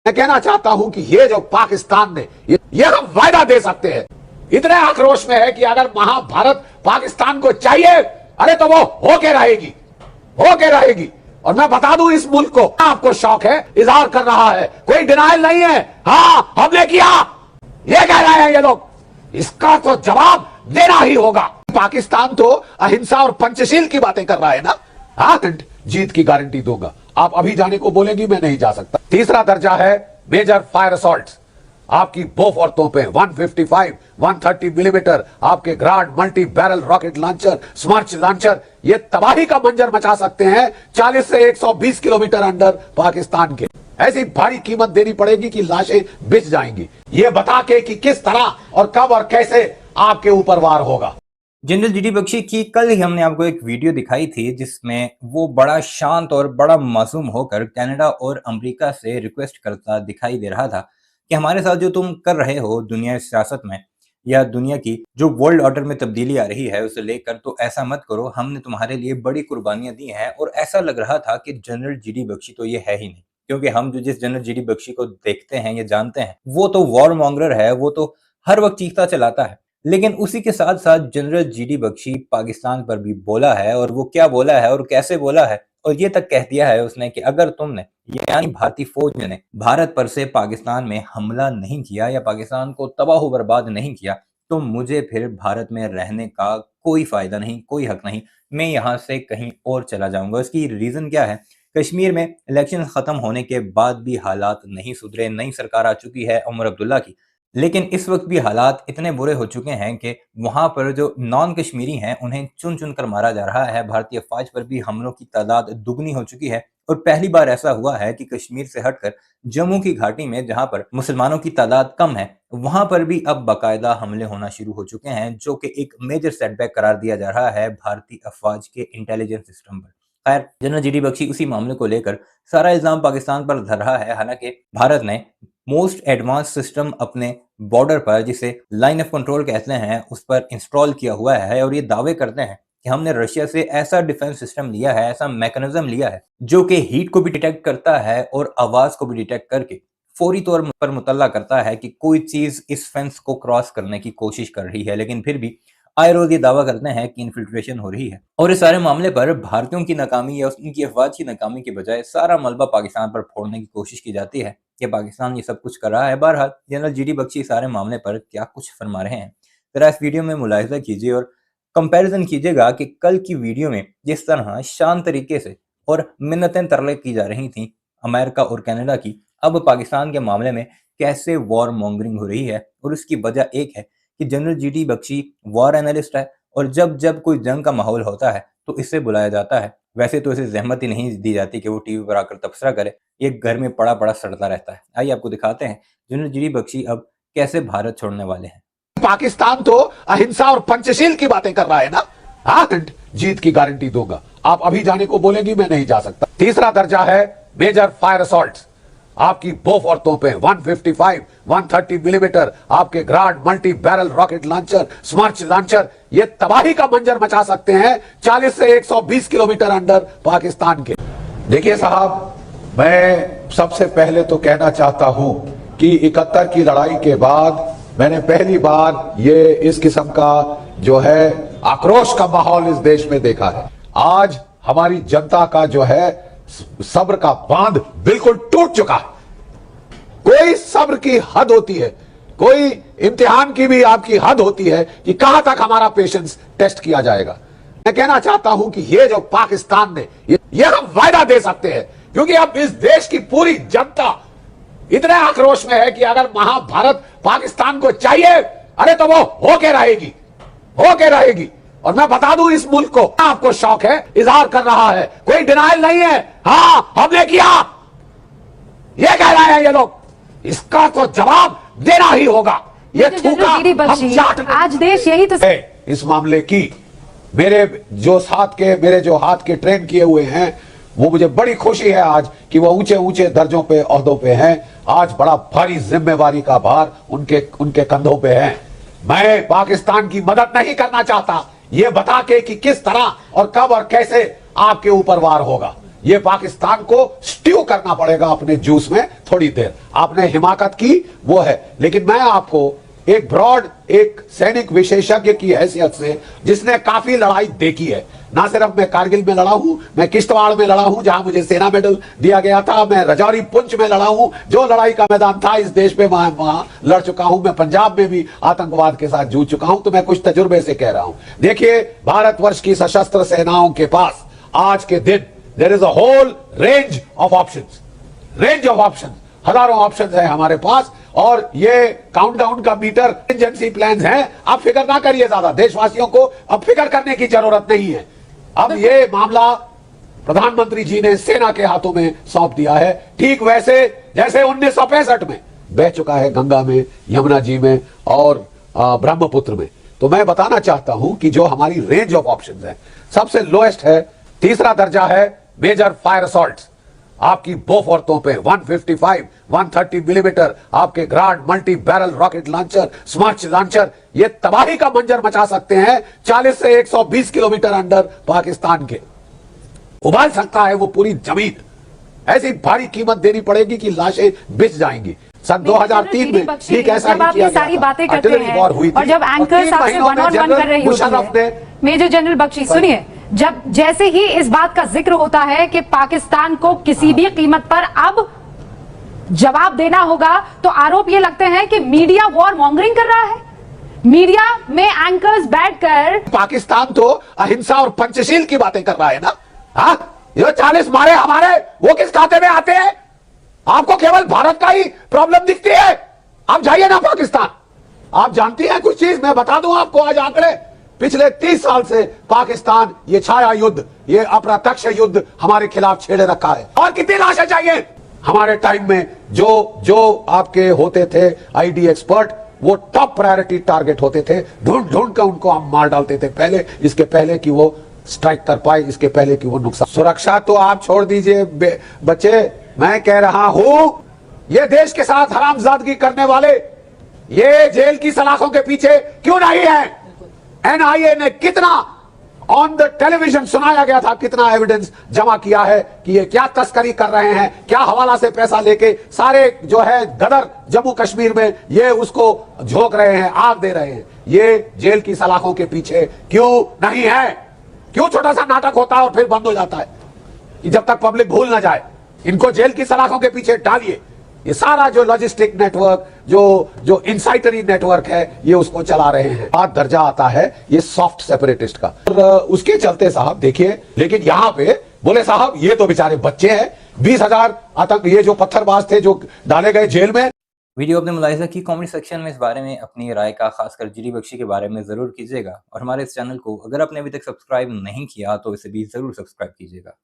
मैं कहना चाहता हूं कि ये जो पाकिस्तान ने ये हम वायदा दे सकते हैं, इतने आक्रोश में है कि अगर महाभारत पाकिस्तान को चाहिए, अरे तो वो होके रहेगी, होके रहेगी। और मैं बता दूं इस मुल्क को, आपको शौक है, इजहार कर रहा है, कोई डिनाइल नहीं है। हाँ हमने किया, ये कह रहे हैं ये लोग, इसका तो जवाब देना ही होगा। पाकिस्तान तो अहिंसा और पंचशील की बातें कर रहा है ना। हाँ जीत की गारंटी दूंगा। आप अभी जाने को बोलेंगी, मैं नहीं जा सकता। तीसरा दर्जा है मेजर फायर असॉल्ट। आपकी बोफोर्स तोपें 155, 130 मिलीमीटर, आपके grad multi barrel rocket launcher, स्मर्च launcher, ये तबाही का मंजर मचा सकते हैं 40 से 120 किलोमीटर अंडर पाकिस्तान के। ऐसी भारी कीमत देनी पड़ेगी कि लाशें बिछ जाएंगी। ये बता के कि किस तरह और कब और कैसे आपके ऊपर वार होगा। जनरल जीडी बख्शी की कल ही हमने आपको एक वीडियो दिखाई थी जिसमें वो बड़ा शांत और बड़ा मासूम होकर कनाडा और अमेरिका से रिक्वेस्ट करता दिखाई दे रहा था कि हमारे साथ जो तुम कर रहे हो दुनिया सियासत में या दुनिया की जो वर्ल्ड ऑर्डर में तब्दीली आ रही है उसे लेकर, तो ऐसा मत करो, हमने तुम्हारे लिए बड़ी कुर्बानियां दी हैं। और ऐसा लग रहा था कि जनरल जीडी बख्शी तो ये है ही नहीं, क्योंकि हम जो जिस जनरल जीडी बख्शी को देखते हैं या जानते हैं वो तो वॉर मॉन्गर है, वो तो हर वक्त चीखता चलाता है। लेकिन उसी के साथ साथ जनरल जीडी बख्शी पाकिस्तान पर भी बोला है, और वो क्या बोला है और कैसे बोला है, और ये तक कह दिया है उसने कि अगर तुमने यानी भारतीय फौज ने भारत पर से पाकिस्तान में हमला नहीं किया या पाकिस्तान को तबाह बर्बाद नहीं किया तो मुझे फिर भारत में रहने का कोई फायदा नहीं, कोई हक नहीं, मैं यहाँ से कहीं और चला जाऊंगा। इसकी रीजन क्या है? कश्मीर में इलेक्शन खत्म होने के बाद भी हालात नहीं सुधरे, नई सरकार आ चुकी है उमर अब्दुल्ला की, लेकिन इस वक्त भी हालात इतने बुरे हो चुके हैं कि वहां पर जो नॉन कश्मीरी हैं उन्हें चुन चुन कर मारा जा रहा है। भारतीय फौज पर भी हमलों की तादाद दुगनी हो चुकी है, और पहली बार ऐसा हुआ है कि कश्मीर से हटकर जम्मू की घाटी में जहां पर मुसलमानों की तादाद कम है वहां पर भी अब बाकायदा हमले होना शुरू हो चुके हैं, जो कि एक मेजर सेटबैक करार दिया जा रहा है भारतीय अफवाज के इंटेलिजेंस सिस्टम पर। खैर, जनरल जीडी बख्शी उसी मामले को लेकर सारा इल्जाम पाकिस्तान पर धर रहा है। हालांकि भारत ने मोस्ट एडवांस सिस्टम अपने बॉर्डर पर, जिसे लाइन ऑफ कंट्रोल कहते हैं, उस पर इंस्टॉल किया हुआ है, और ये दावे करते हैं कि हमने रशिया से ऐसा डिफेंस सिस्टम लिया है, ऐसा मैकेनिज्म लिया है जो कि हीट को भी डिटेक्ट करता है और आवाज को भी डिटेक्ट करके फौरी तौर पर मुतल्ला करता है कि कोई चीज इस फेंस को क्रॉस करने की कोशिश कर रही है। लेकिन फिर भी आए रोज ये दावा करते हैं कि इन्फिल्ट्रेशन हो रही है, और इस सारे मामले पर भारतीयों की नाकामी या उनकी अफवाज की नाकामी के बजाय सारा मलबा पाकिस्तान पर फोड़ने की कोशिश की जाती है कि पाकिस्तान ये सब कुछ कर रहा है। बहरहाल जनरल जीडी बख्शी सारे मामले पर क्या कुछ फरमा रहे हैं, जरा इस वीडियो में मुलाहिजा कीजिए और कंपैरिजन कीजिएगा कि कल की वीडियो में जिस तरह शांत तरीके से और मिन्नतें तरले की जा रही थी अमेरिका और कनाडा की, अब पाकिस्तान के मामले में कैसे वॉर मॉन्गरिंग हो रही है। और उसकी वजह एक है कि general GD Bakshi war analyst है, और जब जब कोई जंग का माहौल होता है तो इससे बुलाया जाता है। वैसे तो इसे जहमत ही नहीं दी जाती कि वो टीवी पर आकर तबसरा करे, ये घर में पड़ा पड़ा सड़ता रहता है। आइए आपको दिखाते हैं जनरल जीडी बख्शी अब कैसे भारत छोड़ने वाले हैं। पाकिस्तान तो अहिंसा और पंचशील की बातें कर रहा है ना। हाँ जीत की गारंटी दूंगा। आप अभी जाने को बोलेंगी, मैं नहीं जा सकता। तीसरा दर्जा है मेजर फायर असॉल्ट। आपकी बोफोर्स तोपें 155, 130 मिलीमीटर, आपके grad multi barrel rocket launcher, स्मर्च launcher, ये तबाही का मंजर मचा सकते हैं 40 से 120 किलोमीटर अंडर पाकिस्तान के। देखिए साहब, मैं सबसे पहले तो कहना चाहता हूं कि 71 की लड़ाई के बाद मैंने पहली बार ये इस किस्म का जो है आक्रोश का माहौल इस देश में देखा है। आज हमारी जनता का जो है सब्र का बांध बिल्कुल टूट चुका है। कोई सब्र की हद होती है, कोई इम्तिहान की भी आपकी हद होती है कि कहां तक हमारा पेशेंस टेस्ट किया जाएगा। मैं कहना चाहता हूं कि ये जो पाकिस्तान ने ये हम वायदा दे सकते हैं, क्योंकि अब इस देश की पूरी जनता इतने आक्रोश में है कि अगर महाभारत पाकिस्तान को चाहिए, अरे तो वो होके रहेगी, होके रहेगी। और मैं बता दूं इस मुल्क को, आपको शौक है, इजहार कर रहा है, कोई डिनाइल नहीं है। हाँ हमने किया, ये कह रहे हैं ये लोग, इसका तो जवाब देना ही होगा। ये थूका हम आज देश यही तो इस मामले की मेरे जो हाथ के ट्रेन किए हुए हैं, वो मुझे बड़ी खुशी है आज कि वो ऊंचे ऊंचे दर्जों पे ओहदों पे हैं। आज बड़ा भारी जिम्मेवारी का भार उनके कंधों पे है। मैं पाकिस्तान की मदद नहीं करना चाहता, ये बता के कि किस तरह और कब और कैसे आपके ऊपर वार होगा। ये पाकिस्तान को स्ट्यू करना पड़ेगा अपने जूस में थोड़ी देर। आपने हिमाकत की वो है, लेकिन मैं आपको एक ब्रॉड, एक सैनिक विशेषज्ञ की हैसियत से, जिसने काफी लड़ाई देखी है, ना सिर्फ मैं कारगिल में लड़ा हूं, मैं किश्तवाड़ में लड़ा हूं जहां मुझे सेना मेडल दिया गया था, मैं रजौरी पुंछ में लड़ा हूं, जो लड़ाई का मैदान था इस देश पे वहां लड़ चुका हूं, मैं पंजाब में भी आतंकवाद के साथ जूझ चुका हूं, तो मैं कुछ तजुर्बे से कह रहा हूं। देखिए, भारतवर्ष की सशस्त्र सेनाओं के पास आज के दिन there is a whole range of options, हजारों ऑप्शंस है हमारे पास, और ये काउंटडाउन का मीटर एजेंसी प्लान है। आप फिक्र ना करिए, ज्यादा देशवासियों को अब फिक्र करने की जरूरत नहीं है। अब ये मामला प्रधानमंत्री जी ने सेना के हाथों में सौंप दिया है, ठीक वैसे जैसे 1965 में बह चुका है गंगा में, यमुना जी में और ब्रह्मपुत्र में। तो मैं बताना चाहता हूं कि जो हमारी रेंज ऑफ ऑप्शंस है, सबसे लोएस्ट है, तीसरा दर्जा है मेजर फायर असॉल्ट। आपकी बोफोर्तों पे 155, 130 मिलीमीटर आपके grad multi barrel rocket launcher, smart launcher, ये तबाही का मंजर मचा सकते हैं 40 से 120 किलोमीटर अंडर पाकिस्तान के। उबाल सकता है वो पूरी जमीन। ऐसी भारी कीमत देनी पड़ेगी कि लाशें बिछ जाएंगी। सन 2003 में ठीक ऐसा ही किया गया सारी था। बातें करते आर्टिलरी वॉर हुई हैं थी, और जब एंकर्स आपसे वन ऑन वन कर रही होती है, मेजर जनरल बख्शी सुनिए, जब जैसे ही इस बात का जिक्र होता है कि पाकिस्तान को किसी भी कीमत पर अब जवाब देना होगा, तो आरोप ये लगते हैं कि मीडिया वॉर मॉन्गरिंग कर रहा है। मीडिया में एंकर्स बैठकर पाकिस्तान तो अहिंसा और पंचशील की बातें कर रहा है ना। हाँ, ये 40 मारे हमारे, वो किस खाते में आते हैं? आपको केवल भारत का ही प्रॉब्लम दिखती है। आप जाइए ना पाकिस्तान, आप जानती हैं कुछ चीज, मैं बता दूं आपको आज आंकड़े। पिछले 30 साल से पाकिस्तान ये छाया युद्ध, ये अप्रत्यक्ष युद्ध हमारे खिलाफ छेड़े रखा है। और कितनी लाशें चाहिए? हमारे टाइम में जो आपके होते थे आईडी एक्सपर्ट, वो टॉप प्रायोरिटी टारगेट होते थे, ढूंढ ढूंढ कर उनको हम मार डालते थे, पहले इसके पहले कि वो स्ट्राइक कर पाए, इसके पहले कि वो नुकसान। सुरक्षा तो आप छोड़ दीजिए बच्चे, मैं कह रहा हूं ये देश के साथ हरामजादगी करने वाले ये जेल की सलाखों के पीछे क्यों नहीं है? एनआईए ने कितना ऑन द टेलीविजन सुनाया गया था, कितना एविडेंस जमा किया है कि ये क्या तस्करी कर रहे हैं, क्या हवाला से पैसा लेके सारे जो है गदर जम्मू कश्मीर में ये उसको झोंक रहे हैं, आग दे रहे हैं। ये जेल की सलाखों के पीछे क्यों नहीं है? क्यों छोटा सा नाटक होता है और फिर बंद हो जाता है कि जब तक पब्लिक भूल ना जाए? इनको जेल की सलाखों के पीछे डालिए। ये सारा जो लॉजिस्टिक नेटवर्क, जो इंसाइटरी नेटवर्क है, ये उसको चला रहे हैं। आज दर्जा आता है ये सॉफ्ट सेपरेटिस्ट का, और उसके चलते साहब देखिए, लेकिन यहां पे बोले साहब ये तो बेचारे बच्चे हैं, 20,000 आतंक ये जो पत्थरबाज थे जो डाले गए जेल में। वीडियो आपने मुलाहिजा की, कमेंट सेक्शन में इस बारे में अपनी राय का खासकर जीडी बख्शी के बारे में जरूर कीजिएगा, और हमारे इस चैनल को अगर आपने अभी तक सब्सक्राइब नहीं किया तो इसे भी जरूर सब्सक्राइब कीजिएगा।